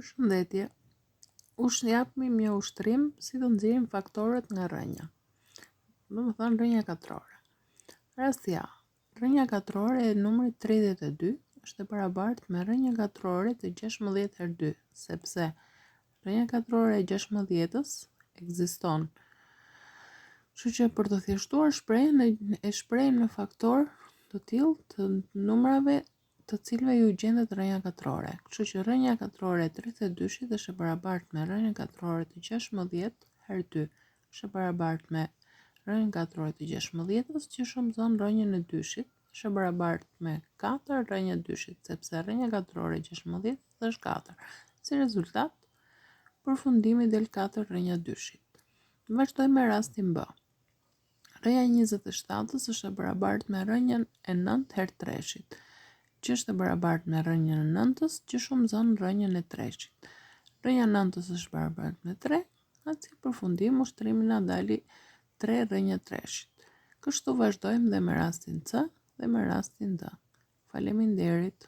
Përshëndetje. Japmi një ushtrim si të nxjerrim faktorët nga rënja. Do të thonë rënja katrore. Rasti A. Rënja katrore e numrit 32 është e barabartë me rënja katrore të 16 herë 2, sepse rënja katrore e 16-ës ekziston. Kështu që për të thjeshtuar shprehjen e shprehim në faktor të tillë të numrave të cilëve ju gjendet rënja katrore. Kështu që rënja katrore e 32-shit është e barabartë me rënja katrore të 16 herë 2, është e barabartë me rënja katrore të 16-ës që shumëzon rënjën e 2-shit, është e barabartë me 4 rënja 2-shit, sepse rënja katrore e 16 është 4. Si rezultat, përfundimi del 4 rënja 2-shit. Vazhdojmë me rastin B. Rënja 27-ës është e barabartë me rënjën e 9 herë 3-shit, që është e barabartë me rënjën e 9-ës që shumëzon rënjën e 3-shit. Rënja 9-ës është barabartë me 3, atë si përfundim ushtrimi na dali 3 rënja 3-shit. Kështu vazhdojmë dhe me rastin C dhe me rastin D. Faleminderit.